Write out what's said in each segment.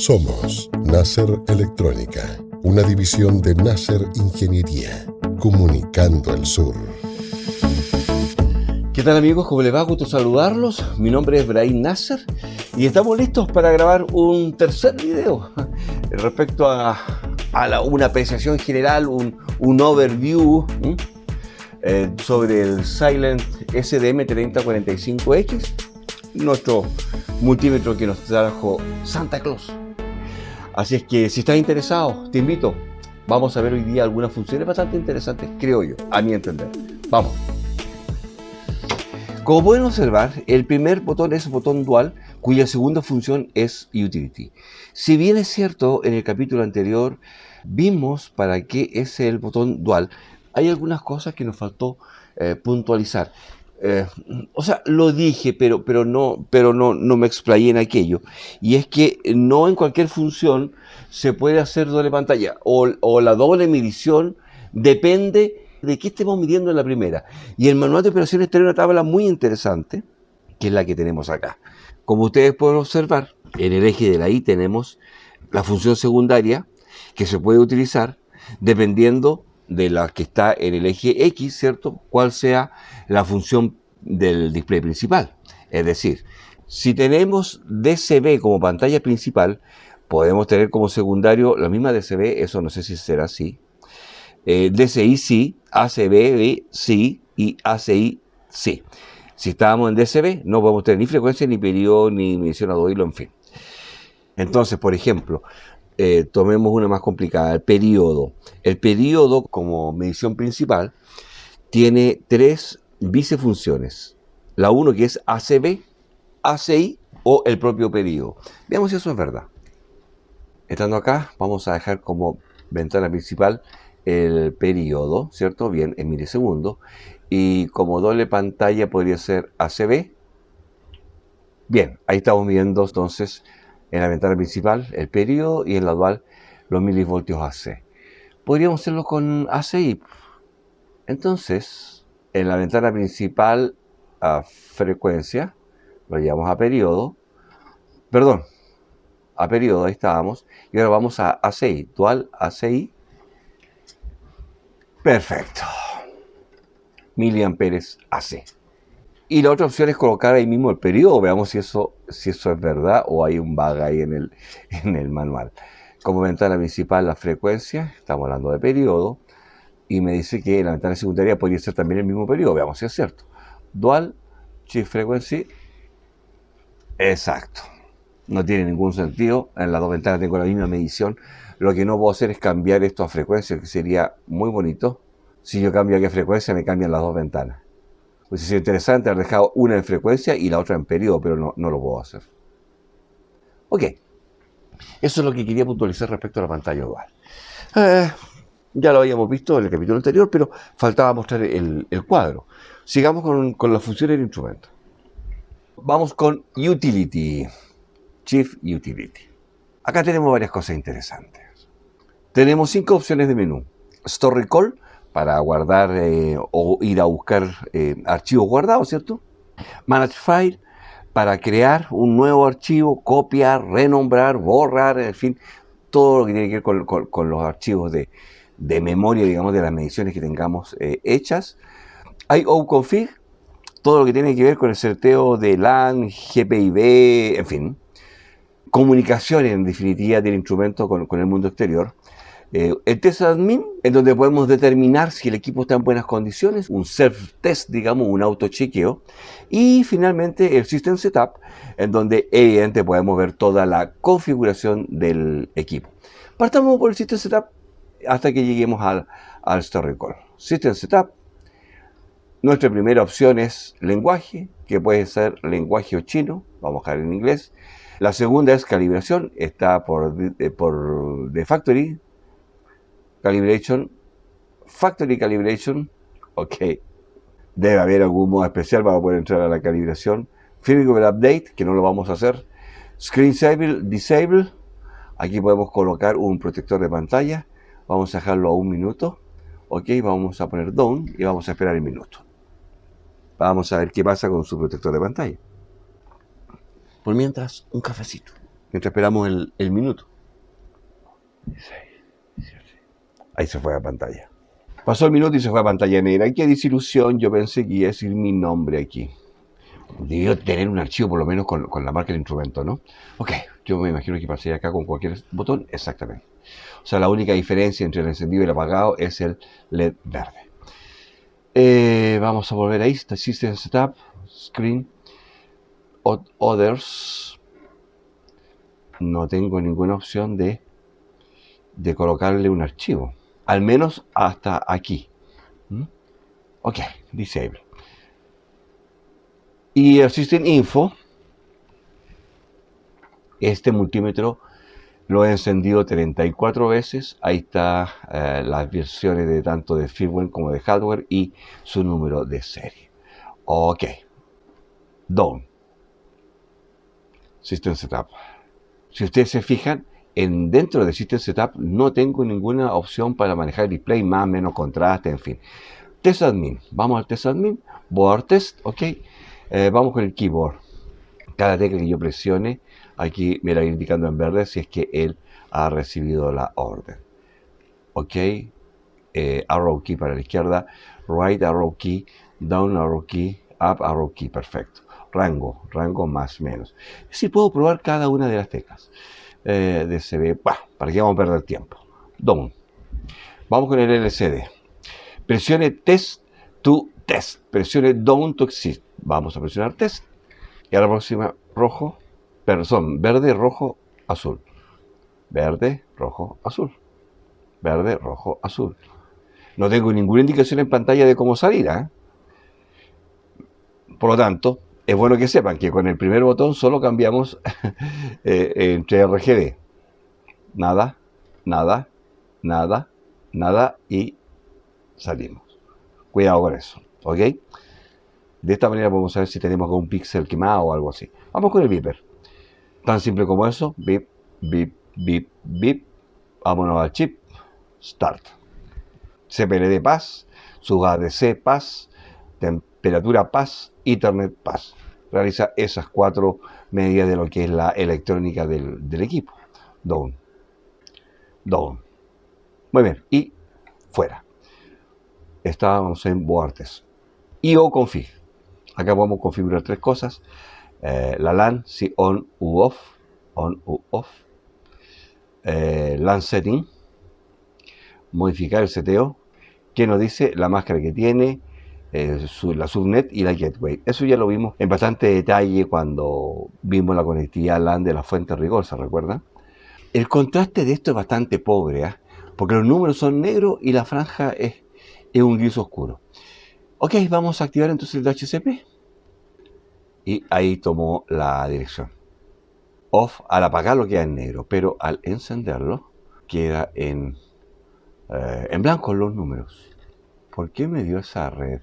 Somos Nasser Electrónica, una división de Nasser Ingeniería, comunicando el sur. ¿Qué tal amigos? ¿Cómo les va? Gusto saludarlos. Mi nombre es Brahim Nasser y estamos listos para grabar un tercer video respecto a una apreciación general, un overview sobre el Silent SDM3045X, nuestro multímetro que nos trajo Santa Claus. Así es que si estás interesado, te invito. Vamos a ver hoy día algunas funciones bastante interesantes, creo yo, a mi entender. Vamos. Como pueden observar, el primer botón es el botón dual, cuya segunda función es Utility. Si bien es cierto, en el capítulo anterior vimos para qué es el botón dual, hay algunas cosas que nos faltó puntualizar. Lo dije, pero no me explayé en aquello. Y es que no en cualquier función se puede hacer doble pantalla. O la doble medición depende de qué estemos midiendo en la primera. Y el manual de operaciones tiene una tabla muy interesante, que es la que tenemos acá. Como ustedes pueden observar, en el eje de la Y tenemos la función secundaria, que se puede utilizar dependiendo de la que está en el eje X, ¿cierto? Cuál sea la función del display principal. Es decir, si tenemos DCB como pantalla principal, podemos tener como secundario la misma DCB, eso no sé si será así. DCI sí, ACB sí y ACI sí. Si estábamos en DCB, no podemos tener ni frecuencia, ni periodo, ni medición a 2 hilo, en fin. Entonces, por ejemplo, tomemos una más complicada, el periodo. El periodo, como medición principal, tiene tres vicefunciones. La 1 que es ACB, ACI o el propio periodo. Veamos si eso es verdad. Estando acá, vamos a dejar como ventana principal el periodo, ¿cierto? Bien, en milisegundos. Y como doble pantalla podría ser ACB. Bien, ahí estamos viendo entonces en la ventana principal el periodo y en la dual los milivoltios AC. Podríamos hacerlo con ACI. Entonces, en la ventana principal a frecuencia, lo llevamos a periodo. Perdón, a periodo, ahí estábamos. Y ahora vamos a ACI, dual ACI. Perfecto. Miliamperes AC. Y la otra opción es colocar ahí mismo el periodo. Veamos si eso es verdad o hay un bug ahí en el manual. Como ventana principal la frecuencia, estamos hablando de periodo. Y me dice que en la ventana secundaria podría ser también el mismo periodo. Veamos si es cierto. Dual Shift Frequency. Exacto. No tiene ningún sentido. En las dos ventanas tengo la misma medición. Lo que no puedo hacer es cambiar esto a frecuencia, que sería muy bonito. Si yo cambio aquí a frecuencia, me cambian las dos ventanas. Pues sería interesante haber dejado una en frecuencia y la otra en periodo, pero no lo puedo hacer. Ok. Eso es lo que quería puntualizar respecto a la pantalla dual. Ya lo habíamos visto en el capítulo anterior, pero faltaba mostrar el cuadro. Sigamos con la función del instrumento. Vamos con Utility. Shift Utility. Acá tenemos varias cosas interesantes. Tenemos 5 opciones de menú. Store Recall, para guardar o ir a buscar archivos guardados, ¿cierto? Manage File, para crear un nuevo archivo, copiar, renombrar, borrar, en fin, todo lo que tiene que ver con los archivos de memoria, digamos, de las mediciones que tengamos hechas. I/O Config, todo lo que tiene que ver con el seteo de LAN, GPIB, en fin. Comunicaciones, en definitiva, del instrumento con el mundo exterior. El test admin, en donde podemos determinar si el equipo está en buenas condiciones, un self-test, digamos, un autochequeo. Y finalmente el system setup, en donde evidentemente podemos ver toda la configuración del equipo. Partamos por el system setup hasta que lleguemos al store recall. System setup, nuestra primera opción es lenguaje, que puede ser lenguaje o chino, vamos a dejar en inglés. La segunda es calibración, está por de factory. Calibration, Factory Calibration, ok. Debe haber algún modo especial para poder entrar a la calibración. Firmware Update, que no lo vamos a hacer. Screen Disable, aquí podemos colocar un protector de pantalla. Vamos a dejarlo a 1 minuto. Ok, vamos a poner Down y vamos a esperar el minuto. Vamos a ver qué pasa con su protector de pantalla. Por mientras, un cafecito. mientras esperamos el minuto. 6, 7. Ahí se fue la pantalla. Pasó el minuto y se fue a pantalla negra. ¡Qué desilusión! Yo pensé que iba a decir mi nombre aquí. Debió tener un archivo por lo menos con la marca del instrumento, ¿no? Ok, yo me imagino que pasaría acá con cualquier botón. Exactamente. O sea, la única diferencia entre el encendido y el apagado es el LED verde. Vamos a volver ahí. System Setup, Screen, Others. No tengo ninguna opción de colocarle un archivo. Al menos hasta aquí. Ok, Disable. Y el System Info, este multímetro lo he encendido 34 veces. Ahí está las versiones de tanto de firmware como de hardware y su número de serie. Ok. Done. System Setup. Si ustedes se fijan, dentro de System Setup no tengo ninguna opción para manejar el display, más, menos contraste, en fin. Test Admin. Vamos al Test Admin. Board Test. Ok. Vamos con el keyboard. Cada tecla que yo presione, aquí me la va indicando en verde si es que él ha recibido la orden. Ok. Arrow key para la izquierda. Right arrow key. Down arrow key. Up arrow key. Perfecto. Rango más menos. Si puedo probar cada una de las teclas. DCB. ¿Para qué vamos a perder tiempo? Down. Vamos con el LCD. Presione Test to Test. Presione Down to Exit. Vamos a presionar Test. Y a la próxima, verde, rojo, azul. Verde, rojo, azul. Verde, rojo, azul. No tengo ninguna indicación en pantalla de cómo salir, ¿eh? Por lo tanto, es bueno que sepan que con el primer botón solo cambiamos entre RGB. Nada, nada, nada, nada y salimos. Cuidado con eso, ¿ok? De esta manera podemos saber si tenemos algún píxel quemado o algo así. Vamos con el beeper. Tan simple como eso. Beep, beep, beep, beep. Vámonos al chip. Start. CPLD Pass. SUBADC Pass. Temperatura Pass. Ethernet Pass. Realiza esas 4 medidas de lo que es la electrónica del equipo. Down. Down. Muy bien. Y fuera. Estábamos en Board Test. IO Config. Acá podemos configurar 3 cosas. La LAN, si on u off. On u off. LAN setting. Modificar el seteo. Que nos dice la máscara que tiene. La subnet y la gateway. Eso ya lo vimos en bastante detalle cuando vimos la conectividad LAN de la fuente rigor, ¿se recuerdan? El contraste de esto es bastante pobre, porque los números son negros y la franja es un gris oscuro. Ok, vamos a activar entonces el DHCP. Y ahí tomó la dirección. Off, al apagarlo queda en negro, pero al encenderlo queda en blanco los números. ¿Por qué me dio esa red?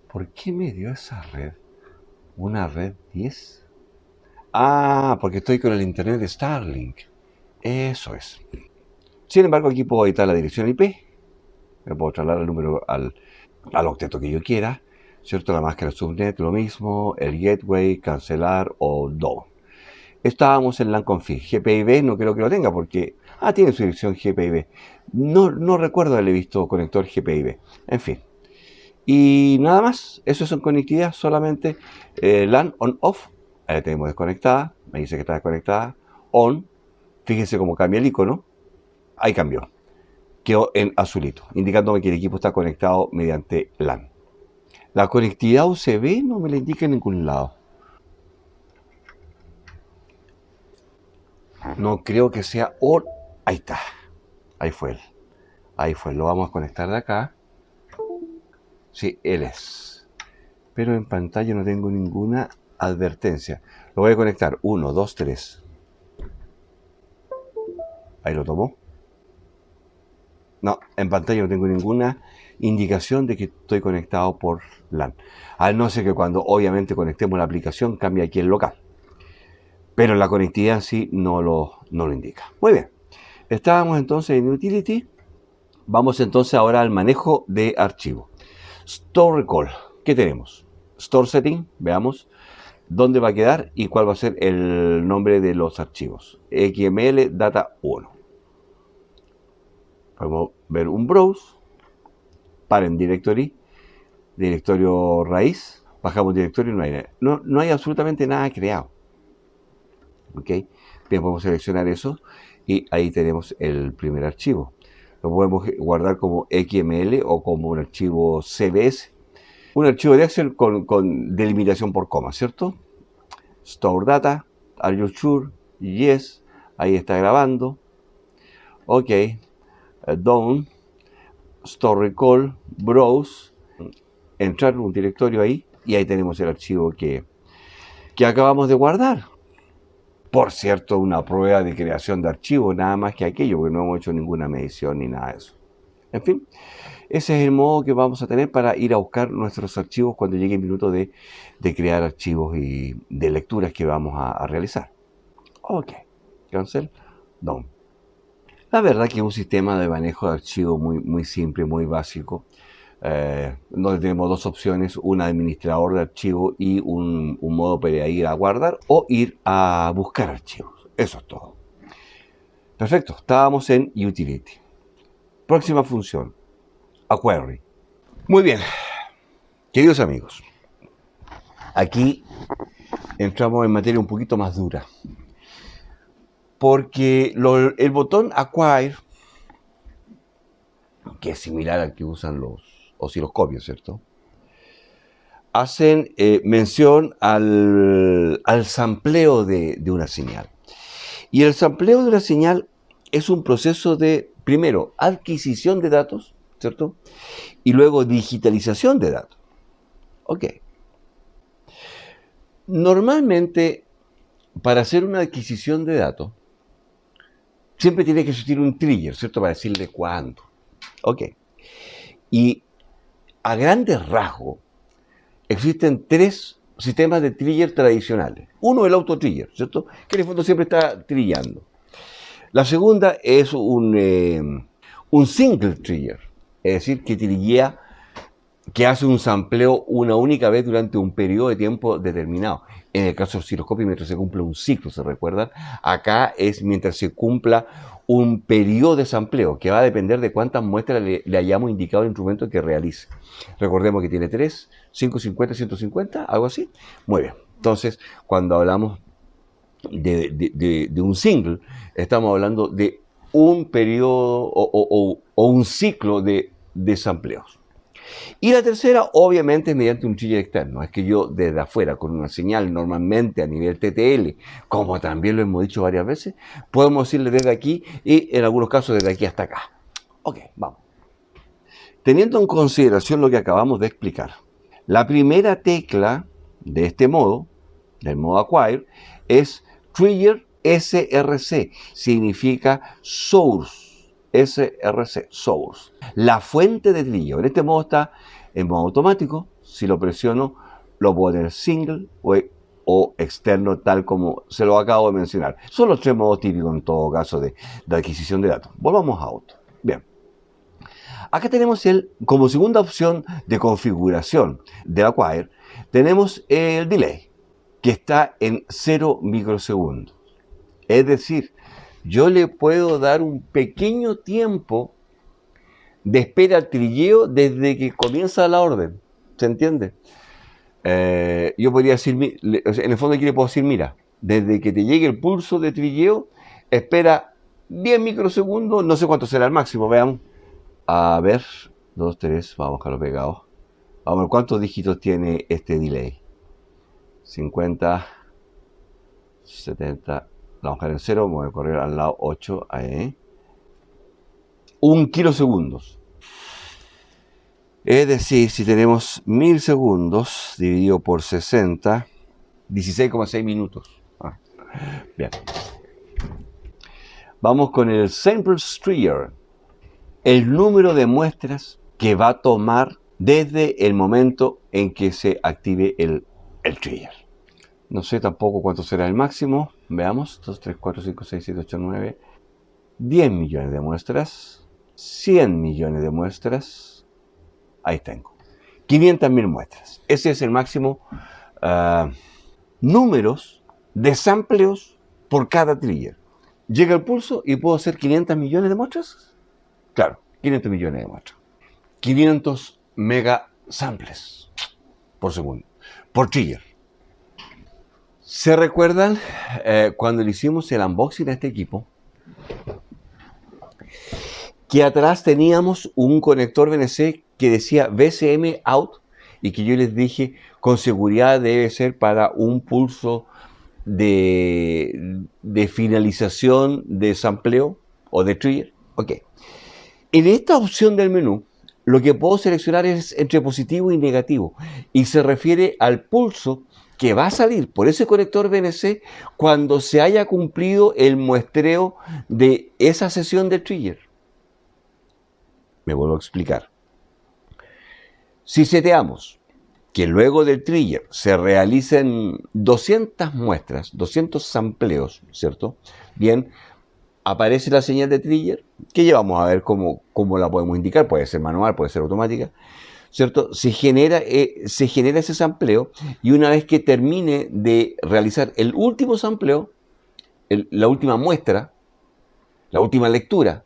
¿Por qué me dio esa red? ¿Una red 10? Porque estoy con el internet de Starlink. Eso es. Sin embargo, aquí puedo editar la dirección IP. Me puedo trasladar el número al octeto que yo quiera. ¿Cierto? La máscara subnet, lo mismo. El gateway, cancelar o down. Estábamos en LAN config. GPIB no creo que lo tenga porque... tiene su dirección GPIB. No recuerdo haberle visto conector GPIB. En fin. Y nada más. Eso es en conectividad. Solamente LAN on-off. Ahí la tenemos desconectada. Me dice que está desconectada. On. Fíjense cómo cambia el icono. Ahí cambió. Quedó en azulito, indicándome que el equipo está conectado mediante LAN. La conectividad USB no me la indica en ningún lado. No creo que sea ON. Ahí está. Ahí fue él. Ahí fue. Lo vamos a conectar de acá. Sí, él es. Pero en pantalla no tengo ninguna advertencia. Lo voy a conectar. 1, 2, 3. Ahí lo tomó. No, en pantalla no tengo ninguna indicación de que estoy conectado por LAN. Al no ser que cuando obviamente conectemos la aplicación cambie aquí el local. Pero la conectividad en sí no lo indica. Muy bien. Estábamos entonces en Utility. Vamos entonces ahora al manejo de archivo. Store Recall. ¿Qué tenemos? Store Setting. Veamos. dónde va a quedar y cuál va a ser el nombre de los archivos. XML data 1. Podemos ver un browse, parent directory, directorio raíz, bajamos directorio y no hay absolutamente nada creado. ¿Ok? Bien, podemos seleccionar eso y ahí tenemos el primer archivo. Lo podemos guardar como XML o como un archivo CBS. Un archivo de Excel con delimitación por coma, ¿cierto? Store data, are you sure? Yes, ahí está grabando. Ok, done, store recall, browse, entrar en un directorio ahí y ahí tenemos el archivo que acabamos de guardar. Por cierto, una prueba de creación de archivos, nada más que aquello, porque no hemos hecho ninguna medición ni nada de eso. En fin, ese es el modo que vamos a tener para ir a buscar nuestros archivos cuando llegue el minuto de crear archivos y de lecturas que vamos a realizar. Ok, cancel, done. La verdad que es un sistema de manejo de archivos muy simple, muy básico, donde tenemos dos opciones, un administrador de archivos y un modo para ir a guardar o ir a buscar archivos. Eso es todo. Perfecto, estábamos en Utility. Próxima función, a query. Muy bien, queridos amigos, aquí entramos en materia un poquito más dura, porque el botón Acquire, que es similar al que usan los osciloscopios, ¿cierto? Hacen mención al sampleo de una señal. Y el sampleo de una señal es un proceso de, primero, adquisición de datos, ¿cierto? Y luego digitalización de datos. Ok. Normalmente, para hacer una adquisición de datos, siempre tiene que existir un trigger, ¿cierto? Para decirle cuándo. Ok. Y a grandes rasgos, existen tres sistemas de trigger tradicionales. Uno es el auto-trigger, ¿cierto? Que en el fondo siempre está trillando. La segunda es un single trigger, es decir, que trillea, que hace un sampleo una única vez durante un periodo de tiempo determinado. En el caso del osciloscopio, mientras se cumple un ciclo, ¿se recuerdan? Acá es mientras se cumpla un periodo de sampleo, que va a depender de cuántas muestras le hayamos indicado al instrumento que realice. Recordemos que tiene 3, 5, 50, 150, algo así. Muy bien. Entonces, cuando hablamos de un single, estamos hablando de un periodo o un ciclo de sampleos. Y la tercera, obviamente, es mediante un trigger externo. Es que yo desde afuera, con una señal normalmente a nivel TTL, como también lo hemos dicho varias veces, podemos decirle desde aquí y en algunos casos desde aquí hasta acá. Ok, vamos. Teniendo en consideración lo que acabamos de explicar, la primera tecla de este modo, del modo Acquire, es Trigger SRC. Significa Source. SRC, Source. La fuente de trilleo. En este modo está en modo automático. Si lo presiono, lo puedo tener single o externo, tal como se lo acabo de mencionar. Son los tres modos típicos en todo caso de adquisición de datos. Volvamos a otro. Bien. Acá tenemos como segunda opción de configuración del Acquire, tenemos el delay, que está en 0 microsegundos. Es decir, yo le puedo dar un pequeño tiempo de espera al trilleo desde que comienza la orden. ¿Se entiende? Yo podría decir, en el fondo aquí le puedo decir, mira, desde que te llegue el pulso de trilleo, espera 10 microsegundos, no sé cuánto será el máximo, veamos. A ver, 2, 3, vamos a buscarlo pegado. Vamos a ver cuántos dígitos tiene este delay. 50, 70, vamos a buscar en 0, voy a correr al lado 8, ahí. 1 kilosegundos. Es decir, si tenemos 1000 segundos dividido por 60, 16,6 minutos. Bien. Vamos con el sample trigger. El número de muestras que va a tomar desde el momento en que se active el trigger. No sé tampoco cuánto será el máximo. Veamos. 2, 3, 4, 5, 6, 7, 8, 9. 10 millones de muestras. 100 millones de muestras. Ahí tengo. 500.000 muestras. Ese es el máximo números de sampleos por cada trigger. Llega el pulso y puedo hacer 500 millones de muestras. Claro, 500 millones de muestras. 500 megasamples por segundo, por trigger. ¿Se recuerdan cuando le hicimos el unboxing a este equipo? Que atrás teníamos un conector BNC que decía VCM out y que yo les dije con seguridad debe ser para un pulso de finalización de sampleo o de trigger. Ok. En esta opción del menú, lo que puedo seleccionar es entre positivo y negativo y se refiere al pulso que va a salir por ese conector BNC cuando se haya cumplido el muestreo de esa sesión de trigger. Me vuelvo a explicar. Si seteamos que luego del trigger se realicen 200 muestras, 200 sampleos, ¿cierto? Bien, aparece la señal de trigger, que ya vamos a ver cómo la podemos indicar, puede ser manual, puede ser automática, ¿cierto? Se genera ese sampleo y una vez que termine de realizar el último sampleo, la última muestra, la última lectura,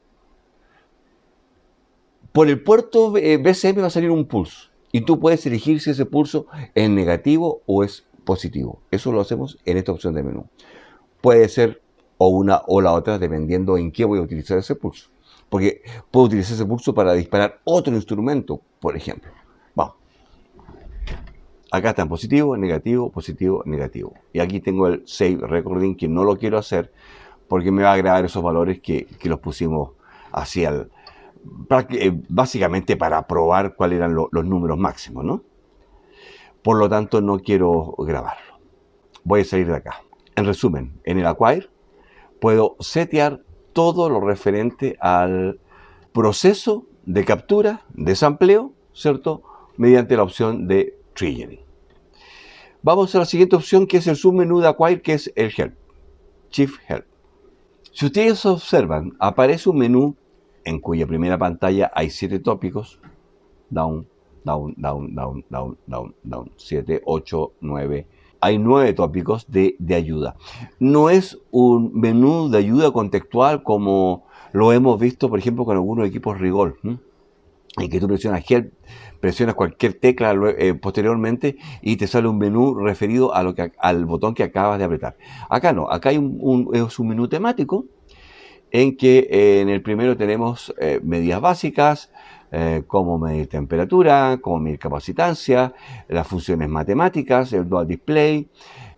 por el puerto BCM va a salir un pulso y tú puedes elegir si ese pulso es negativo o es positivo. Eso lo hacemos en esta opción de menú. Puede ser o una o la otra dependiendo en qué voy a utilizar ese pulso. Porque puedo utilizar ese pulso para disparar otro instrumento, por ejemplo. Vamos. Acá está en positivo, negativo, positivo, negativo. Y aquí tengo el Save Recording que no lo quiero hacer porque me va a grabar esos valores que los pusimos hacia básicamente para probar cuáles eran los números máximos, ¿no? Por lo tanto, no quiero grabarlo. Voy a salir de acá. En resumen, en el Acquire puedo setear todo lo referente al proceso de captura, de sampleo, ¿cierto? Mediante la opción de triggering. Vamos a la siguiente opción, que es el submenú de Acquire, que es el Help, Chief Help. Si ustedes observan, aparece un menú en cuya primera pantalla hay 7 tópicos, down, 7, 8, 9. Hay 9 tópicos de ayuda. No es un menú de ayuda contextual como lo hemos visto, por ejemplo, con algunos equipos Rigol, en que tú presionas Help, presionas cualquier tecla posteriormente y te sale un menú referido al botón que acabas de apretar. Acá no, acá hay es un menú temático en que en el primero tenemos medidas básicas, cómo medir temperatura, cómo medir capacitancia, las funciones matemáticas, el dual display,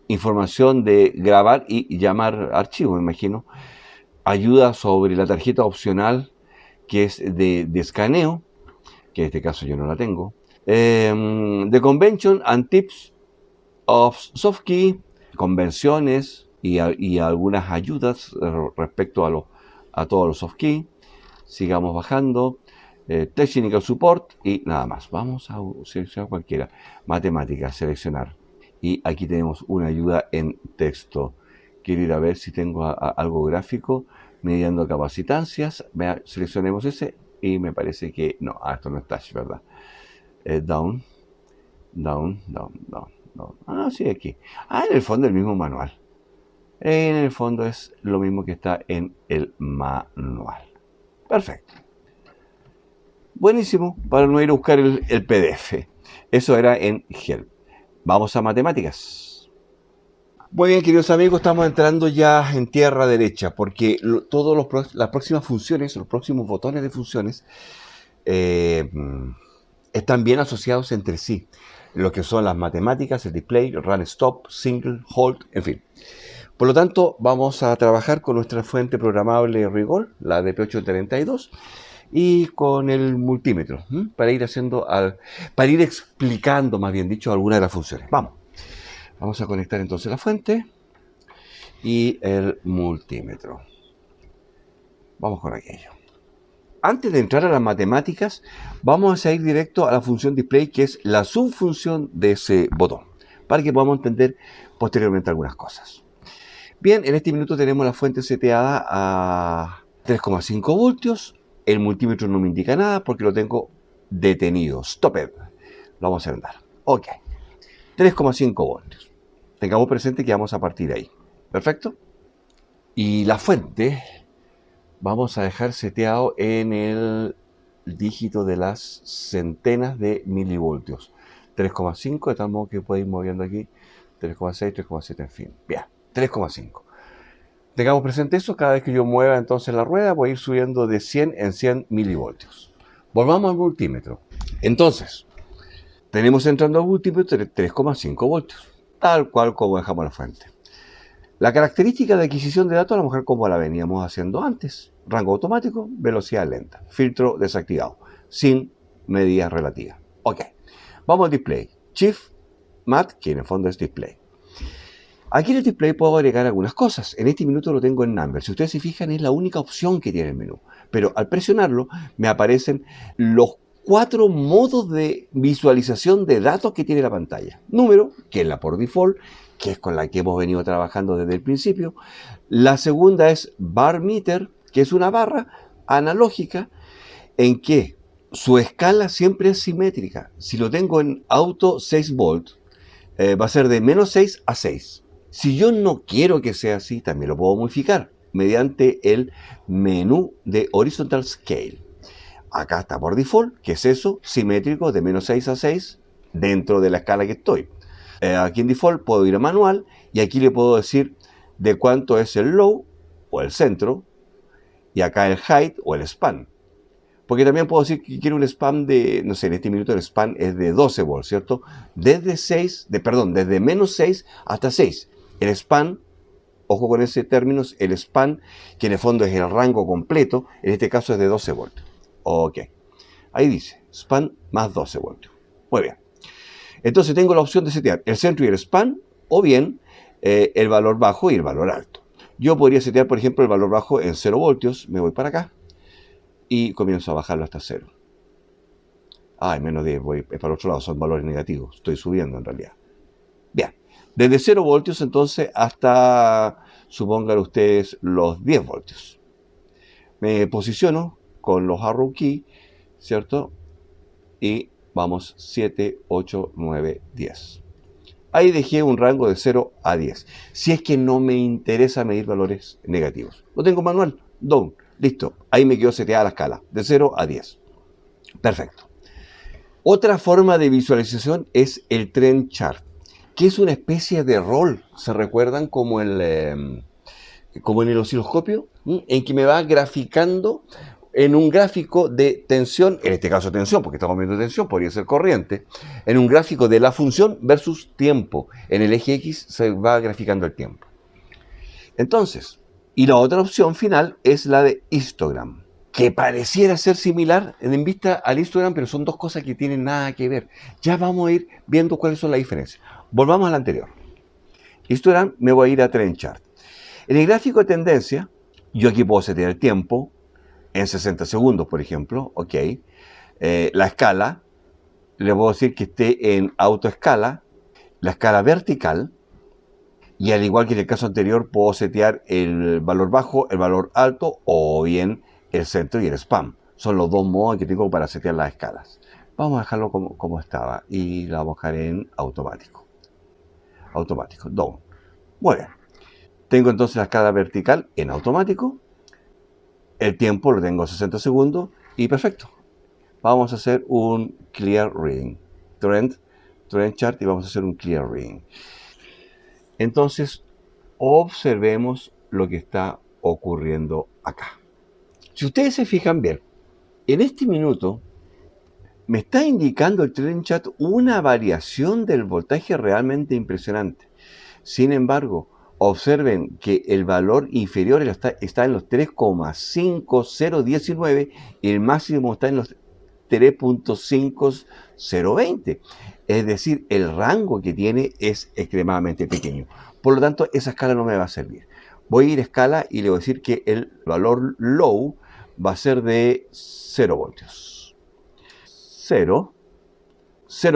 información de grabar y llamar archivo, me imagino, ayuda sobre la tarjeta opcional que es de escaneo, que en este caso yo no la tengo, the convention and tips of soft key, convenciones y algunas ayudas respecto a todos los soft key. Sigamos bajando. Technical support y nada más. Vamos a seleccionar cualquiera. Matemáticas, seleccionar. Y aquí tenemos una ayuda en texto. Quiero ir a ver si tengo algo gráfico. Midiendo capacitancias. Seleccionemos ese y me parece que no. Esto no es touch, ¿verdad? Down. Sí, aquí. En el fondo el mismo manual. En el fondo es lo mismo que está en el manual. Perfecto. Buenísimo, para no ir a buscar el PDF. Eso era en Help. Vamos a matemáticas. Muy bien, queridos amigos, estamos entrando ya en tierra derecha, porque las próximas funciones, los próximos botones de funciones, están bien asociados entre sí. Lo que son las matemáticas, el display, run stop, single, hold, en fin. Por lo tanto, vamos a trabajar con nuestra fuente programable Rigol, la DP832, y con el multímetro, para ir explicando, más bien dicho, algunas de las funciones. Vamos a conectar entonces la fuente y el multímetro. Vamos con aquello. Antes de entrar a las matemáticas, vamos a ir directo a la función display, que es la subfunción de ese botón, para que podamos entender posteriormente algunas cosas. Bien, en este minuto tenemos la fuente seteada a 3,5 voltios. El multímetro no me indica nada porque lo tengo detenido. Stopped. Lo vamos a andar. Ok. 3,5 voltios. Tengamos presente que vamos a partir de ahí. ¿Perfecto? Y la fuente vamos a dejar seteado en el dígito de las centenas de milivoltios. 3,5, de tal modo que puede ir moviendo aquí. 3,6, 3,7, en fin. Bien, 3,5. Tengamos presente eso, cada vez que yo mueva entonces la rueda voy a ir subiendo de 100 en 100 milivoltios. Volvamos al multímetro. Entonces, tenemos entrando al multímetro 3,5 voltios, tal cual como dejamos la fuente. La característica de adquisición de datos a lo mejor como la veníamos haciendo antes. Rango automático, velocidad lenta, filtro desactivado, sin medidas relativas. Ok, vamos al display. Shift Mat, que en el fondo es display. Aquí en el display puedo agregar algunas cosas. En este minuto lo tengo en Number. Si ustedes se fijan, es la única opción que tiene el menú. Pero al presionarlo, me aparecen los 4 modos de visualización de datos que tiene la pantalla. Número, que es la por default, que es con la que hemos venido trabajando desde el principio. La segunda es Bar Meter, que es una barra analógica en que su escala siempre es simétrica. Si lo tengo en auto 6 volts, va a ser de menos 6 a 6. Si yo no quiero que sea así, también lo puedo modificar mediante el menú de Horizontal Scale. Acá está por default, que es eso, simétrico de menos 6 a 6 dentro de la escala que estoy. Aquí en default puedo ir a manual y aquí le puedo decir de cuánto es el low o el centro y acá el height o el span. Porque también puedo decir que quiero un span de, no sé, en este minuto el span es de 12 volts, ¿cierto? Desde menos 6 hasta 6. El span, ojo con ese término, el span, que en el fondo es el rango completo, en este caso es de 12 voltios. Ok. Ahí dice, span más 12 voltios. Muy bien. Entonces tengo la opción de setear el centro y el span, o bien el valor bajo y el valor alto. Yo podría setear, por ejemplo, el valor bajo en 0 voltios. Me voy para acá y comienzo a bajarlo hasta 0. En menos 10, voy para el otro lado, son valores negativos. Estoy subiendo en realidad. Bien, desde 0 voltios entonces hasta, supongan ustedes, los 10 voltios. Me posiciono con los arrow key, ¿cierto? Y vamos 7, 8, 9, 10. Ahí dejé un rango de 0 a 10. Si es que no me interesa medir valores negativos. Lo tengo manual, down, listo. Ahí me quedo seteada la escala, de 0 a 10. Perfecto. Otra forma de visualización es el trend chart, que es una especie de rol. ¿Se recuerdan como en el osciloscopio? En que me va graficando en un gráfico de tensión, en este caso tensión, porque estamos viendo tensión, podría ser corriente, en un gráfico de la función versus tiempo. En el eje X se va graficando el tiempo. Entonces, y la otra opción final es la de histogram, que pareciera ser similar en vista al histogram, pero son dos cosas que tienen nada que ver. Ya vamos a ir viendo cuáles son las diferencias. Volvamos al anterior. Histogram, me voy a ir a trend chart. En el gráfico de tendencia, yo aquí puedo setear el tiempo en 60 segundos, por ejemplo, ok. La escala, le puedo decir que esté en autoescala, la escala vertical, y al igual que en el caso anterior, puedo setear el valor bajo, el valor alto, o bien el centro y el span. Son los dos modos que tengo para setear las escalas. Vamos a dejarlo como estaba y la vamos a dejar en automático. Automático, down. Muy bien. Tengo entonces la escala vertical en automático. El tiempo lo tengo a 60 segundos y perfecto. Vamos a hacer un clear reading. Trend chart y vamos a hacer un clear reading. Entonces, observemos lo que está ocurriendo acá. Si ustedes se fijan bien, en este minuto me está indicando el trend chart una variación del voltaje realmente impresionante. Sin embargo, observen que el valor inferior está en los 3,5019 y el máximo está en los 3,5020. Es decir, el rango que tiene es extremadamente pequeño. Por lo tanto, esa escala no me va a servir. Voy a ir a escala y le voy a decir que el valor low va a ser de 0 voltios. 0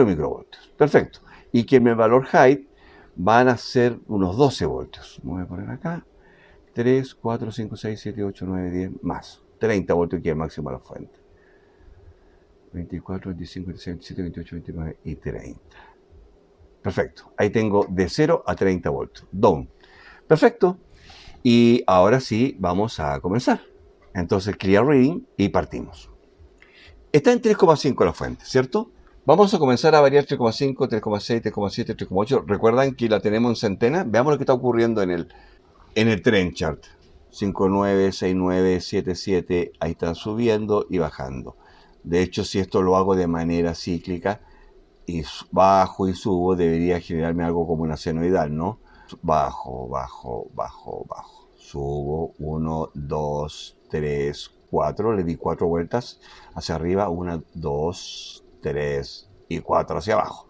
microvoltios. Perfecto. Y que el valor height van a ser unos 12 voltios. Me voy a poner acá. 3, 4, 5, 6, 7, 8, 9, 10, más. 30 voltios que es el máximo de la fuente. 24, 25, 26, 27, 28, 29 y 30. Perfecto. Ahí tengo de 0 a 30 voltios. Down. Perfecto. Y ahora sí, vamos a comenzar. Entonces, clear reading y partimos. Está en 3,5 la fuente, ¿cierto? Vamos a comenzar a variar 3,5, 3,6, 3,7, 3,8. Recuerdan que la tenemos en centenas. Veamos lo que está ocurriendo en el trend chart. 5,9, 6,9, 7,7. Ahí están subiendo y bajando. De hecho, si esto lo hago de manera cíclica y bajo y subo, debería generarme algo como una senoidal, ¿no? Bajo, bajo, bajo, bajo. Subo 1, 2, 3, 4. Le di 4 vueltas hacia arriba. 1, 2, 3 y 4 hacia abajo.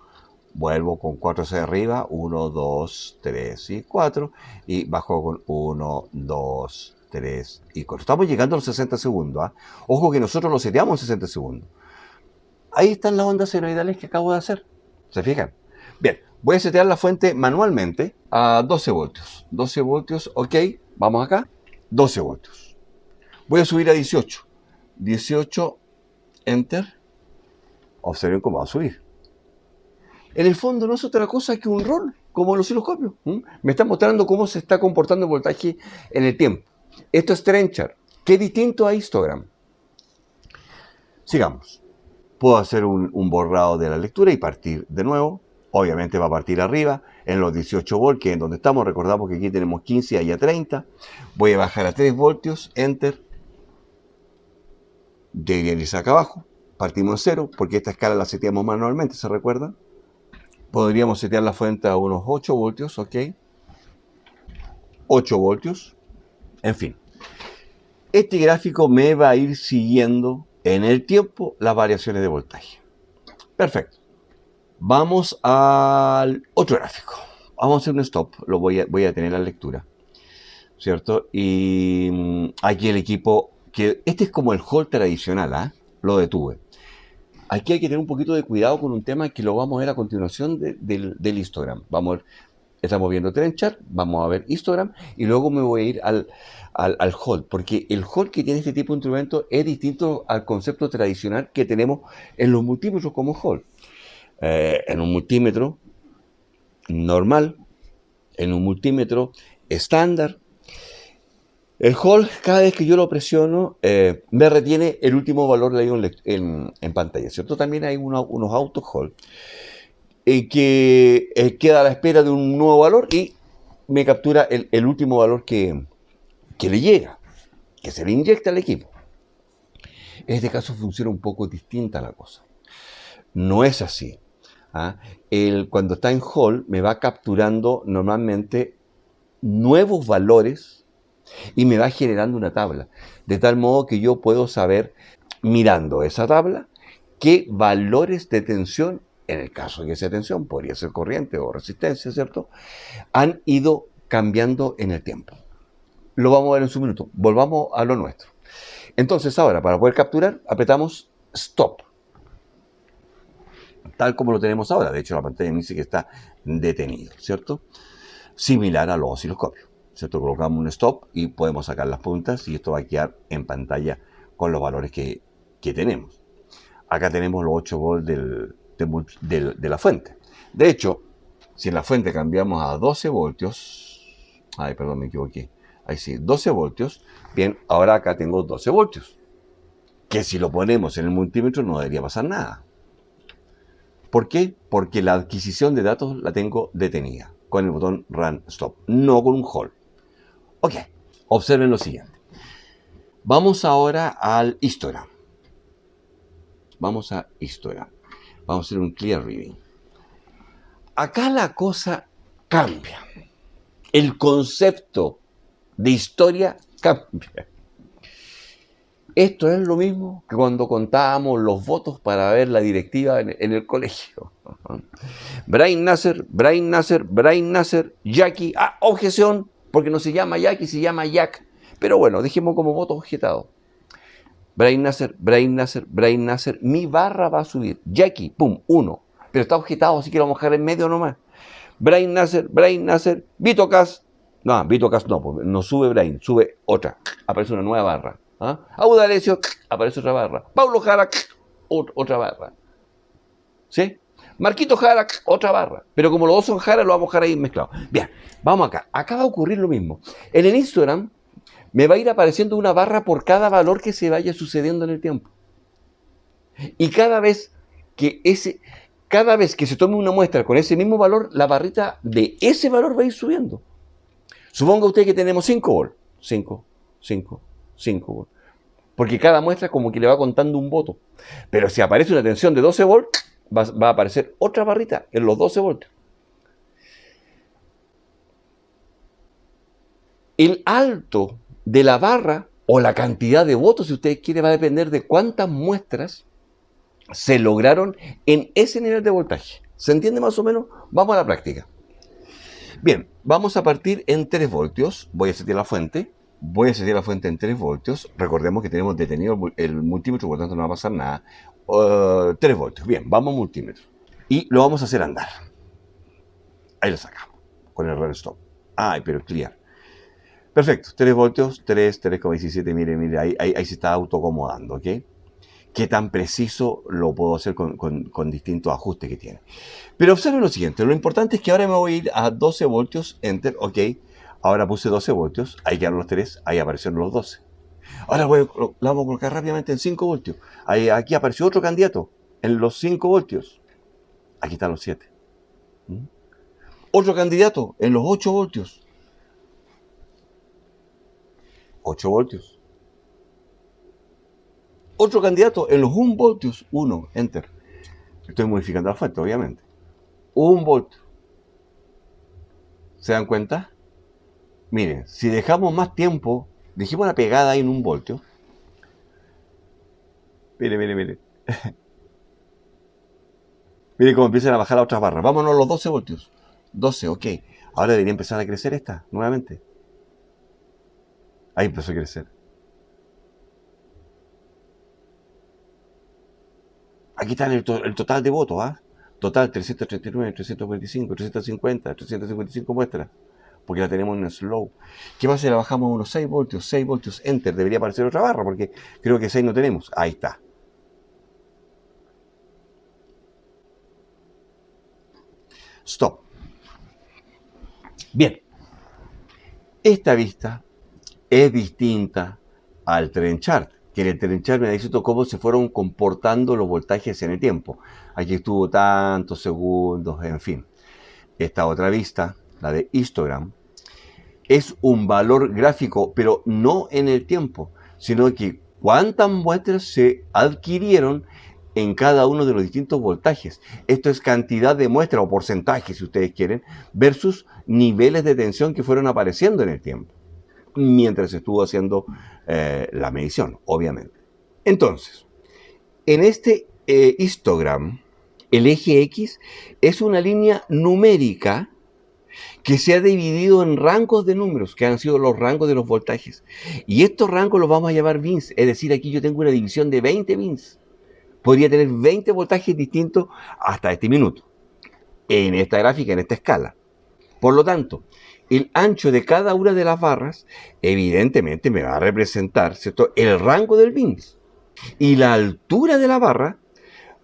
Vuelvo con 4 hacia arriba. 1, 2, 3 y 4. Y bajo con 1, 2, 3 y 4. Estamos llegando a los 60 segundos. ¿Eh? Ojo que nosotros lo seteamos en 60 segundos. Ahí están las ondas senoidales que acabo de hacer. ¿Se fijan? Bien, voy a setear la fuente manualmente a 12 voltios. 12 voltios, ok. Vamos acá. 12 voltios. Voy a subir a 18. 18, enter. Observen cómo va a subir. En el fondo no es otra cosa que un rol, como el osciloscopio. Me está mostrando cómo se está comportando el voltaje en el tiempo. Esto es trend chart. ¿Qué distinto a histogram? Sigamos. Puedo hacer un borrado de la lectura y partir de nuevo. Obviamente va a partir arriba, en los 18 volts, que es donde estamos. Recordamos que aquí tenemos 15 y allá 30. Voy a bajar a 3 voltios, enter. Debería irse acá abajo. Partimos en 0, porque esta escala la seteamos manualmente, ¿se recuerdan? Podríamos setear la fuente a unos 8 voltios, ok. 8 voltios. En fin. Este gráfico me va a ir siguiendo en el tiempo las variaciones de voltaje. Perfecto. Vamos al otro gráfico. Vamos a hacer un stop. Voy a tener la lectura, ¿cierto? Y aquí el equipo, que este es como el hold tradicional, ¿eh? Lo detuve. Aquí hay que tener un poquito de cuidado con un tema que lo vamos a ver a continuación del histogram. Vamos a ver, estamos viendo trend chart, vamos a ver histogram y luego me voy a ir al hold, porque el hold que tiene este tipo de instrumento es distinto al concepto tradicional que tenemos en los multímetros como hold. En un multímetro normal, en un multímetro estándar, el hold, cada vez que yo lo presiono, me retiene el último valor leído en pantalla, ¿cierto? También hay unos auto hold que queda a la espera de un nuevo valor y me captura el último valor que le llega, que se le inyecta al equipo. En este caso funciona un poco distinta la cosa. No es así. Cuando está en hold me va capturando normalmente nuevos valores y me va generando una tabla, de tal modo que yo puedo saber, mirando esa tabla, qué valores de tensión, en el caso de que sea tensión, podría ser corriente o resistencia, ¿cierto?, han ido cambiando en el tiempo. Lo vamos a ver en su minuto. Volvamos a lo nuestro. Entonces ahora, para poder capturar, apretamos stop, tal como lo tenemos ahora. De hecho, la pantalla me dice que está detenido, ¿cierto? Similar a los osciloscopios, ¿cierto? Colocamos un stop y podemos sacar las puntas y esto va a quedar en pantalla con los valores que tenemos. Acá tenemos los 8 volts de la fuente. De hecho, si en la fuente cambiamos a 12 voltios, ay, perdón, me equivoqué. Ahí sí, 12 voltios. Bien, ahora acá tengo 12 voltios. Que si lo ponemos en el multímetro no debería pasar nada. ¿Por qué? Porque la adquisición de datos la tengo detenida con el botón Run Stop, no con un hold. Ok, observen lo siguiente. Vamos ahora al histogram. Vamos a histogram. Vamos a hacer un clear reading. Acá la cosa cambia. El concepto de historia cambia. Esto es lo mismo que cuando contábamos los votos para ver la directiva en el colegio. Brian Nasser, Brian Nasser, Brian Nasser, Jackie. Objeción, porque no se llama Jackie, se llama Jack. Pero bueno, dejemos como voto objetado. Brian Nasser, Brian Nasser, Brian Nasser. Mi barra va a subir. Jackie, pum, 1. Pero está objetado, así que lo vamos a dejar en medio nomás. Brian Nasser, Vito Cas. No, Vito Cas no sube Brian, sube otra. Aparece una nueva barra. Audalesio, aparece otra barra. Paulo Jara, otra barra. ¿Sí? Marquito Jara, otra barra. Pero como los dos son Jara, lo vamos a dejar ahí mezclados. Bien, vamos acá. Acá va a ocurrir lo mismo. En el Instagram me va a ir apareciendo una barra por cada valor que se vaya sucediendo en el tiempo. Y cada vez que se tome una muestra con ese mismo valor, la barrita de ese valor va a ir subiendo. Suponga usted que tenemos 5 volt. 5 volt. Porque cada muestra como que le va contando un voto. Pero si aparece una tensión de 12 volt, va a aparecer otra barrita en los 12 voltios. El alto de la barra o la cantidad de votos, si usted quiere, va a depender de cuántas muestras se lograron en ese nivel de voltaje. ¿Se entiende más o menos? Vamos a la práctica. Bien, vamos a partir en 3 voltios. Voy a setear la fuente. Voy a setear la fuente en 3 voltios. Recordemos que tenemos detenido el multímetro, por lo tanto no va a pasar nada. 3 voltios. Bien, vamos a multímetro. Y lo vamos a hacer andar. Ahí lo sacamos. Con el run stop. Ay, pero clear. Perfecto. 3 voltios, 3,17. Mire, ahí se está autoacomodando, ¿ok? Qué tan preciso lo puedo hacer con distintos ajustes que tiene. Pero observen lo siguiente. Lo importante es que ahora me voy a ir a 12 voltios. Enter, ok. Ahora puse 12 voltios. Ahí quedaron los 3. Ahí aparecieron los 12. Ahora la vamos a colocar rápidamente en 5 voltios. Aquí apareció otro candidato en los 5 voltios. Aquí están los 7. Otro candidato en los 8 voltios. 8 voltios. Otro candidato en los 1 voltios. 1, enter. Estoy modificando la fuente, obviamente. 1 voltio. ¿Se dan cuenta? Miren, si dejamos más tiempo, dejemos la pegada ahí en 1 voltio. Mire. Miren cómo empiezan a bajar las otras barras. Vámonos a los 12 voltios. 12, ok. Ahora debería empezar a crecer esta, nuevamente. Ahí empezó a crecer. Aquí está el total de votos, ¿ah? Total 339, 345, 350, 355 muestras. Porque la tenemos en slow. ¿Qué pasa si la bajamos a unos 6 voltios? 6 voltios, enter. Debería aparecer otra barra porque creo que 6 no tenemos. Ahí está. Stop. Bien. Esta vista es distinta al trend chart. Que en el trend chart me dice cómo se fueron comportando los voltajes en el tiempo. Aquí estuvo tantos segundos, en fin. Esta otra vista, la de histogram, es un valor gráfico, pero no en el tiempo, sino que cuántas muestras se adquirieron en cada uno de los distintos voltajes. Esto es cantidad de muestras o porcentaje, si ustedes quieren, versus niveles de tensión que fueron apareciendo en el tiempo, mientras se estuvo haciendo la medición, obviamente. Entonces, en este histogram, el eje X es una línea numérica que se ha dividido en rangos de números, que han sido los rangos de los voltajes. Y estos rangos los vamos a llamar bins, es decir, aquí yo tengo una división de 20 bins. Podría tener 20 voltajes distintos hasta este minuto, en esta gráfica, en esta escala. Por lo tanto, el ancho de cada una de las barras, evidentemente me va a representar, ¿cierto?, el rango del bins. Y la altura de la barra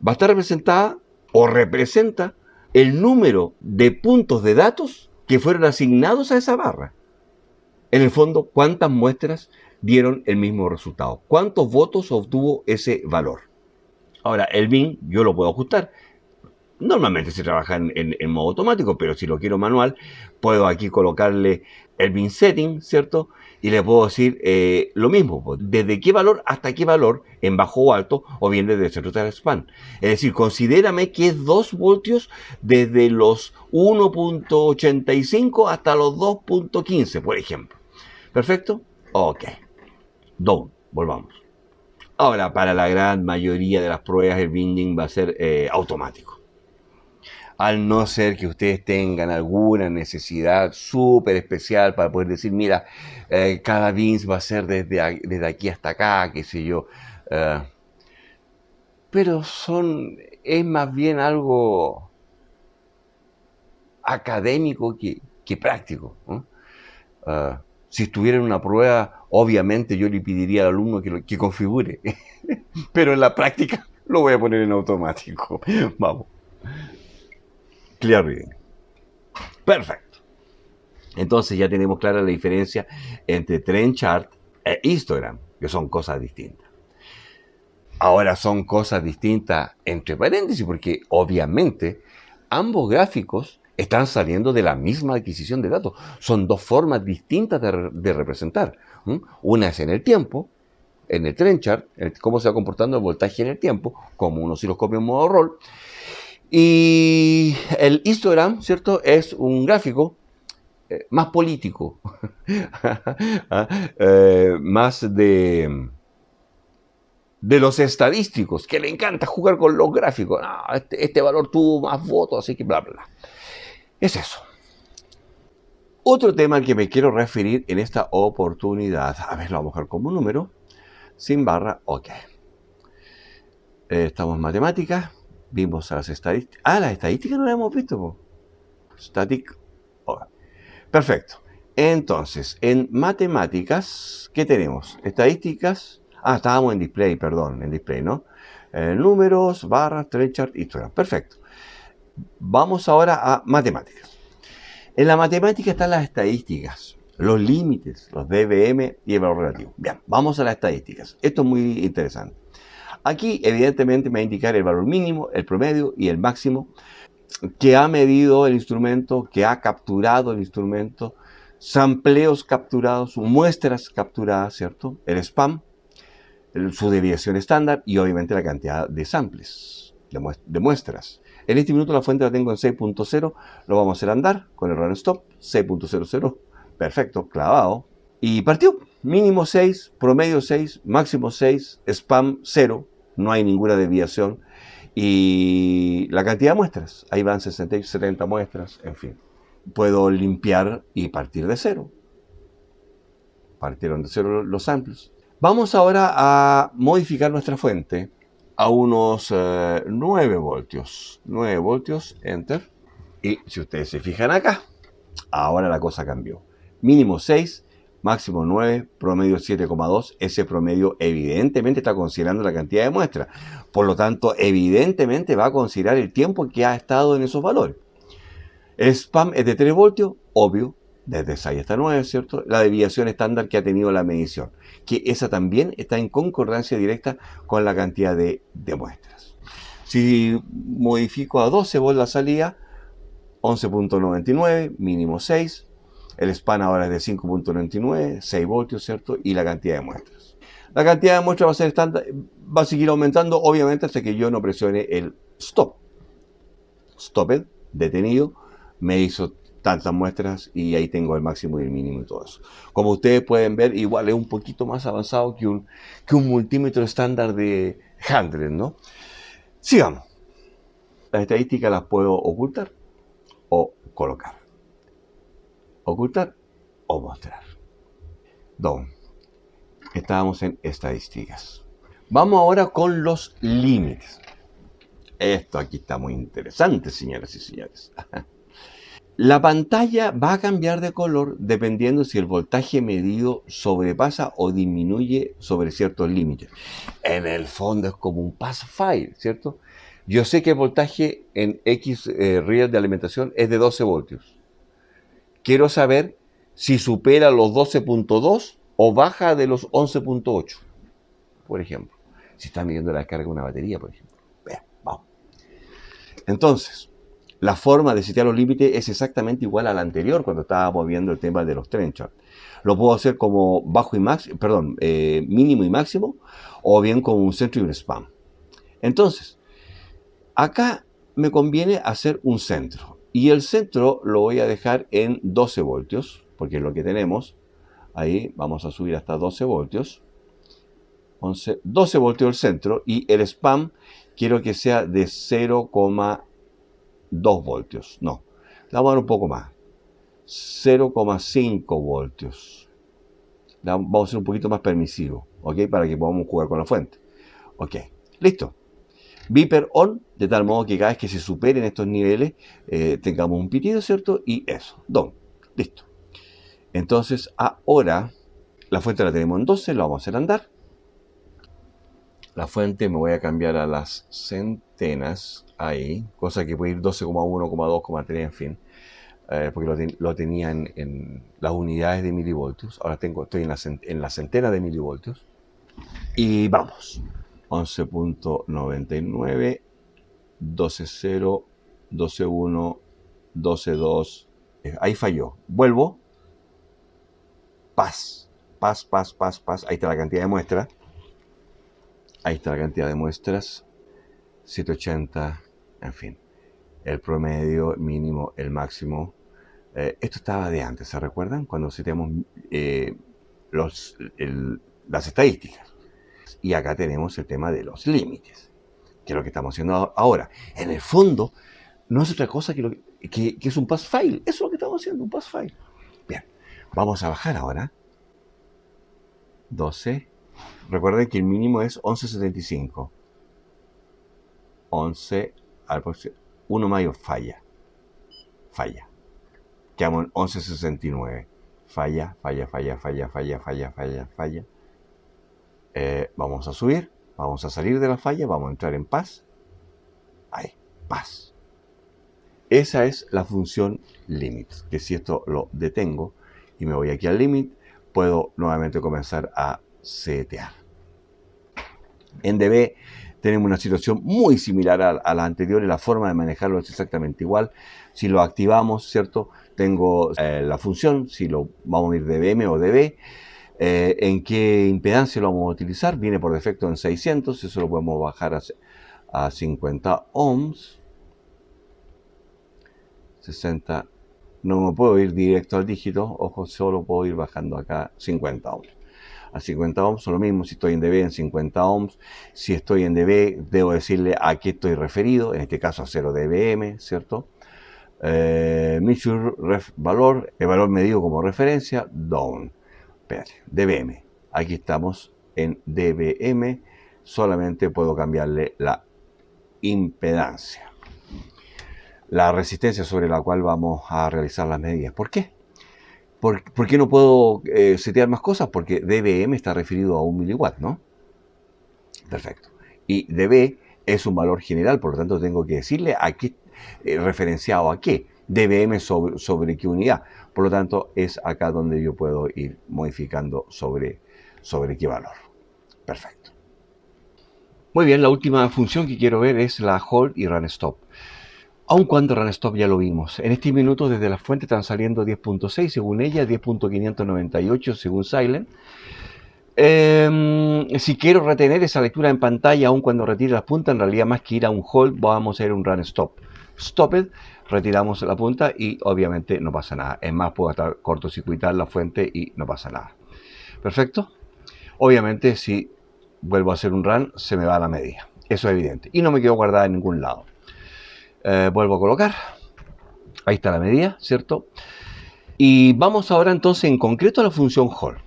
va a estar representada o representa el número de puntos de datos que fueron asignados a esa barra. En el fondo, ¿cuántas muestras dieron el mismo resultado? ¿Cuántos votos obtuvo ese valor? Ahora, el bin yo lo puedo ajustar. Normalmente se trabaja en modo automático, pero si lo quiero manual, puedo aquí colocarle el bin setting, ¿cierto? Y le puedo decir lo mismo, desde qué valor hasta qué valor, en bajo o alto, o bien desde el centro de span. Es decir, considérame que es 2 voltios desde los 1.85 hasta los 2.15, por ejemplo. ¿Perfecto? Ok. Down. Volvamos. Ahora, para la gran mayoría de las pruebas, el binding va a ser automático. Al no ser que ustedes tengan alguna necesidad súper especial para poder decir, mira, cada bins va a ser desde aquí hasta acá, qué sé yo. Pero es más bien algo académico que práctico, ¿no? Si estuviera en una prueba, obviamente yo le pediría al alumno que configure. Pero en la práctica lo voy a poner en automático. Vamos. Clear Reading. Perfecto. Entonces ya tenemos clara la diferencia entre Trend Chart e histogram, que son cosas distintas. Ahora son cosas distintas entre paréntesis, porque obviamente ambos gráficos están saliendo de la misma adquisición de datos. Son dos formas distintas de representar. Una es en el tiempo, en el trend chart, cómo se va comportando el voltaje en el tiempo, como un osciloscopio en modo roll. Y el histogram, ¿cierto? Es un gráfico más político, más de los estadísticos, que le encanta jugar con los gráficos. No, este valor tuvo más votos, así que bla, bla, bla. Es eso. Otro tema al que me quiero referir en esta oportunidad, a ver, lo vamos a dejar como un número, sin barra, ok. Estamos en matemáticas, vimos a las estadísticas. Ah, las estadísticas no las hemos visto, po. Static, okay. Perfecto. Entonces, en matemáticas, ¿qué tenemos? Estadísticas. Ah, estábamos en display, perdón, en display, ¿no? Números, barras, trend chart, historia. Perfecto. Vamos ahora a matemáticas. En la matemática están las estadísticas, los límites, los DBM y el valor relativo. Bien, vamos a las estadísticas. Esto es muy interesante. Aquí, evidentemente, me va a indicar el valor mínimo, el promedio y el máximo que ha medido el instrumento, que ha capturado el instrumento, sampleos capturados, muestras capturadas, ¿cierto? El spam, su desviación estándar y obviamente la cantidad de samples, de muestras. En este minuto la fuente la tengo en 6.0, lo vamos a hacer andar con el run stop, 6.00, perfecto, clavado. Y partió, mínimo 6, promedio 6, máximo 6, spam 0, no hay ninguna desviación. Y la cantidad de muestras, ahí van 60, 70 muestras, en fin. Puedo limpiar y partir de 0. Partieron de 0 los samples. Vamos ahora a modificar nuestra fuente a unos 9 voltios. 9 voltios, enter. Y si ustedes se fijan acá, ahora la cosa cambió. Mínimo 6, máximo 9, promedio 7,2. Ese promedio evidentemente está considerando la cantidad de muestras. Por lo tanto, evidentemente va a considerar el tiempo que ha estado en esos valores. El spam es de 3 voltios, obvio, desde 6 hasta 9, ¿cierto? La desviación estándar que ha tenido la medición, que esa también está en concordancia directa con la cantidad de muestras. Si modifico a 12 volts la salida, 11.99, mínimo 6. El span ahora es de 5.99, 6 voltios, ¿cierto? Y la cantidad de muestras. La cantidad de muestras va a ser estándar, va a seguir aumentando, obviamente, hasta que yo no presione el stop. Stopped, detenido, me hizo tantas muestras y ahí tengo el máximo y el mínimo y todo eso. Como ustedes pueden ver, igual es un poquito más avanzado que un multímetro estándar de 100, ¿no? Sigamos. Las estadísticas las puedo ocultar o colocar. Ocultar o mostrar. Don. Estábamos en estadísticas. Vamos ahora con los límites. Esto aquí está muy interesante, señoras y señores. La pantalla va a cambiar de color dependiendo si el voltaje medido sobrepasa o disminuye sobre ciertos límites. En el fondo es como un pacifier, ¿cierto? Yo sé que el voltaje en X real de alimentación es de 12 voltios. Quiero saber si supera los 12.2 o baja de los 11.8, por ejemplo. Si está midiendo la descarga de una batería, por ejemplo. Vean, vamos. Entonces, la forma de setear los límites es exactamente igual a la anterior cuando estábamos viendo el tema de los trend charts. Lo puedo hacer como mínimo y máximo, o bien como un centro y un spam. Entonces, acá me conviene hacer un centro. Y el centro lo voy a dejar en 12 voltios, porque es lo que tenemos. Ahí vamos a subir hasta 12 voltios. 12 voltios el centro, y el spam quiero que sea de 0,2 voltios. No, le vamos a dar un poco más. 0,5 voltios. Vamos a ser un poquito más permisivo, ¿ok? Para que podamos jugar con la fuente. Ok, listo. Beeper on, de tal modo que cada vez que se superen estos niveles, tengamos un pitido, ¿cierto? Y eso, done. Listo. Entonces, ahora, la fuente la tenemos en 12, lo vamos a hacer andar. la fuente, me voy a cambiar a las centenas ahí, cosa que puede ir 12,1, 2,3, en fin, porque lo tenía en las unidades de milivoltios. Ahora estoy en la centena de milivoltios. Y vamos, 11.99, 12.0, 12.1, 12.2, ahí falló. Vuelvo, paz, ahí está la cantidad de muestras. Ahí está la cantidad de muestras, 780, en fin. El promedio, el mínimo, el máximo. Esto estaba de antes, ¿se recuerdan? Cuando citamos las estadísticas. Y acá tenemos el tema de los límites, que es lo que estamos haciendo ahora. En el fondo, no es otra cosa que es un pass file. Eso es lo que estamos haciendo, un pass file. Bien, vamos a bajar ahora. 12. Recuerden que el mínimo es 11.75. 11 al próximo. 1 mayo falla. Quedamos en 11.69. Falla. Vamos a subir. Vamos a salir de la falla. Vamos a entrar en paz. Ahí, paz. Esa es la función limit. Que si esto lo detengo y me voy aquí al limit, puedo nuevamente comenzar a setear. En DB tenemos una situación muy similar a la anterior y la forma de manejarlo es exactamente igual. Si lo activamos, ¿cierto? Tengo la función, si lo vamos a ir dBm o dB, en qué impedancia lo vamos a utilizar. Viene por defecto en 600, eso lo podemos bajar a 50 ohms. 60, no me puedo ir directo al dígito, ojo, solo puedo ir bajando acá 50 ohms. A 50 ohms, lo mismo si estoy en dB en 50 ohms. Si estoy en dB, debo decirle a qué estoy referido, en este caso a 0 dBm, ¿cierto? Measure ref valor, el valor medido como referencia, down. Espérate, dBm. Aquí estamos en dBm, solamente puedo cambiarle la impedancia, la resistencia sobre la cual vamos a realizar las medidas. ¿Por qué? ¿Por qué no puedo setear más cosas? Porque dBm está referido a 1 miliwatt, ¿no? Perfecto. Y dB es un valor general, por lo tanto tengo que decirle a qué, referenciado a qué. dBm sobre qué unidad. Por lo tanto, es acá donde yo puedo ir modificando sobre qué valor. Perfecto. Muy bien, la última función que quiero ver es la hold y run stop. Aun cuando run stop ya lo vimos. En este minuto desde la fuente están saliendo 10.6 según ella, 10.598 según Silent. Si quiero retener esa lectura en pantalla aun cuando retire las puntas, en realidad más que ir a un hold vamos a ir a un run stop. Stop it, retiramos la punta y obviamente no pasa nada. Es más, puedo hasta cortocircuitar la fuente y no pasa nada. Perfecto. Obviamente si vuelvo a hacer un run se me va la medida. Eso es evidente. Y no me quedo guardada en ningún lado. Vuelvo a colocar. Ahí está la medida, ¿cierto? Y vamos ahora entonces en concreto a la función hold.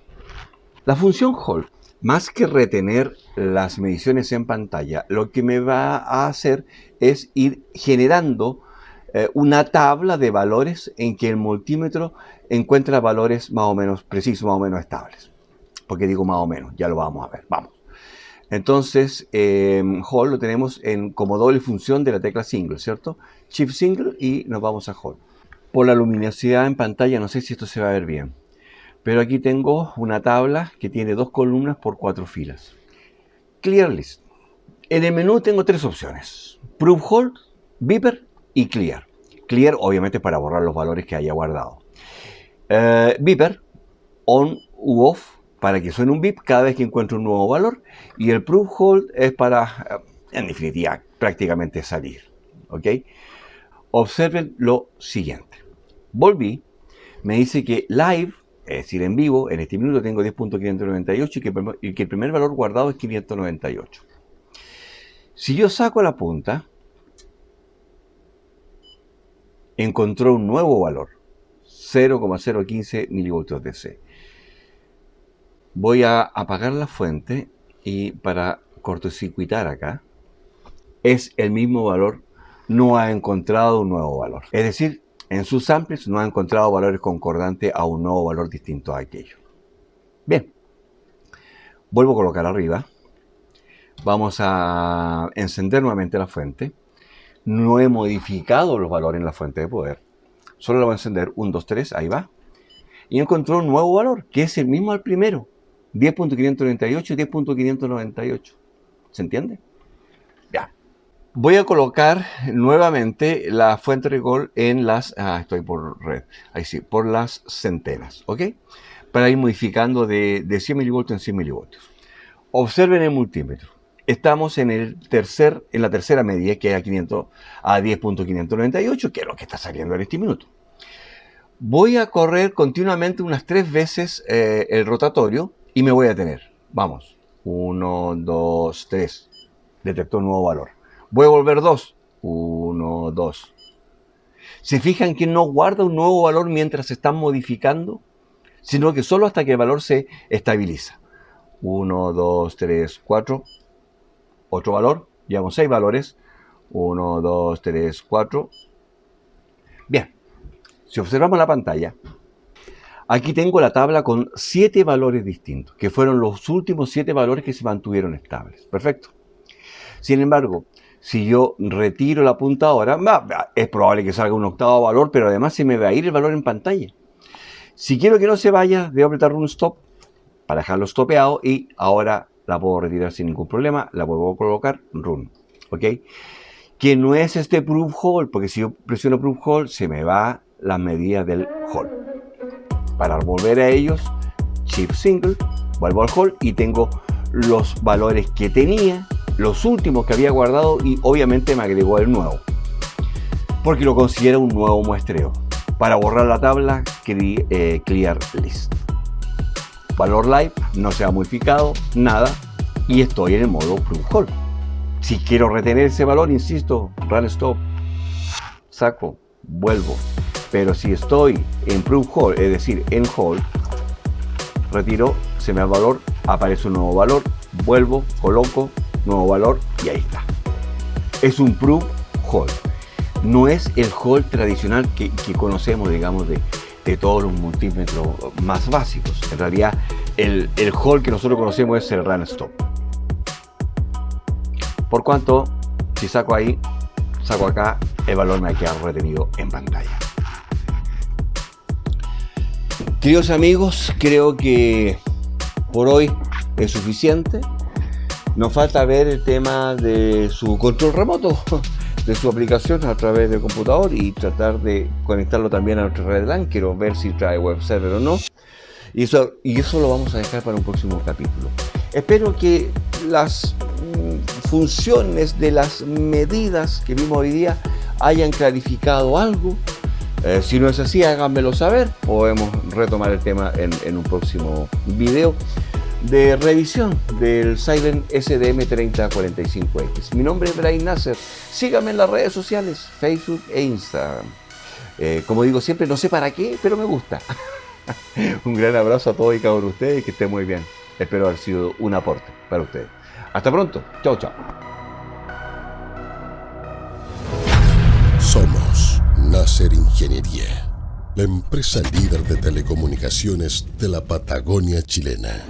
La función hold, más que retener las mediciones en pantalla, lo que me va a hacer es ir generando una tabla de valores en que el multímetro encuentra valores más o menos precisos, más o menos estables. ¿Por qué digo más o menos? Ya lo vamos a ver. Vamos. Entonces, hold lo tenemos como doble función de la tecla single, ¿cierto? Shift single y nos vamos a hold. Por la luminosidad en pantalla, no sé si esto se va a ver bien, pero aquí tengo una tabla que tiene 2 columnas por 4 filas. Clear list. En el menú tengo 3 opciones: proof hold, beeper y clear. Clear, obviamente, para borrar los valores que haya guardado. Beeper, on u off, para que suene un beep cada vez que encuentro un nuevo valor. Y el proof hold es para, en definitiva, prácticamente salir. ¿Ok? Observen lo siguiente. Volví, me dice que live, es decir, en vivo, en este minuto tengo 10.598 y que el primer valor guardado es 598. Si yo saco la punta, encontró un nuevo valor, 0,015 milivoltios DC. Voy a apagar la fuente y para cortocircuitar acá, es el mismo valor, no ha encontrado un nuevo valor. Es decir, en sus samples no ha encontrado valores concordantes a un nuevo valor distinto a aquello. Bien, vuelvo a colocar arriba. Vamos a encender nuevamente la fuente. No he modificado los valores en la fuente de poder. Solo la voy a encender 1, 2, 3, ahí va. Y encontró un nuevo valor, que es el mismo al primero. 10.598 y 10.598. ¿Se entiende? Ya. Voy a colocar nuevamente la fuente de recall en las... estoy por red. Ahí sí, por las centenas. ¿Ok? Para ir modificando de 100 milivoltios en 100 milivoltios. Observen el multímetro. Estamos en la tercera medida, que es a 10.598, que es lo que está saliendo en este minuto. Voy a correr continuamente unas 3 veces el rotatorio y me voy a detener. Vamos. 1, 2, 3. Detectó un nuevo valor. Voy a volver 2. 1, 2. ¿Se fijan que no guarda un nuevo valor mientras se están modificando? Sino que solo hasta que el valor se estabiliza. 1, 2, 3, 4. Otro valor. Llevamos 6 valores. 1, 2, 3, 4. Bien. Si observamos la pantalla, aquí tengo la tabla con 7 valores distintos, que fueron los últimos 7 valores que se mantuvieron estables. Perfecto. Sin embargo, si yo retiro la apuntadora, es probable que salga un octavo valor, pero además se me va a ir el valor en pantalla. Si quiero que no se vaya, debo apretar Run Stop para dejarlo stopeado y ahora la puedo retirar sin ningún problema. La vuelvo a colocar Run. ¿Ok? Que no es este Proof Hold, porque si yo presiono Proof Hold, se me va las medidas del hold. Para volver a ellos, Shift Single, vuelvo al hold y tengo los valores que tenía, los últimos que había guardado y obviamente me agregó el nuevo. Porque lo considera un nuevo muestreo. Para borrar la tabla, Clear List. Valor live, no se ha modificado, nada, y estoy en el modo Proof Hold. Si quiero retener ese valor, insisto, Run Stop, saco, vuelvo. Pero si estoy en Proof Hold, es decir, en Hold, retiro, se me da el valor, aparece un nuevo valor, vuelvo, coloco, nuevo valor y ahí está. Es un Proof Hold. No es el Hold tradicional que conocemos, digamos, de todos los multímetros más básicos. En realidad, el Hold que nosotros conocemos es el Run Stop. Por cuanto, si saco ahí, saco acá, el valor me ha quedado retenido en pantalla. Queridos amigos, creo que por hoy es suficiente. Nos falta ver el tema de su control remoto, de su aplicación a través del computador y tratar de conectarlo también a nuestra red LAN. Quiero ver si trae web server o no. Y eso lo vamos a dejar para un próximo capítulo. Espero que las funciones de las medidas que vimos hoy día hayan clarificado algo. Si no es así, háganmelo saber. Podemos retomar el tema en un próximo video de revisión del Silent SDM3045X. Mi nombre es Brian Nasser. Síganme en las redes sociales, Facebook e Instagram. Como digo siempre, no sé para qué, pero me gusta. Un gran abrazo a todos y cada uno de ustedes y que estén muy bien. Espero haber sido un aporte para ustedes. Hasta pronto. Chao, chao. Somos Nasser Ingeniería, la empresa líder de telecomunicaciones de la Patagonia chilena.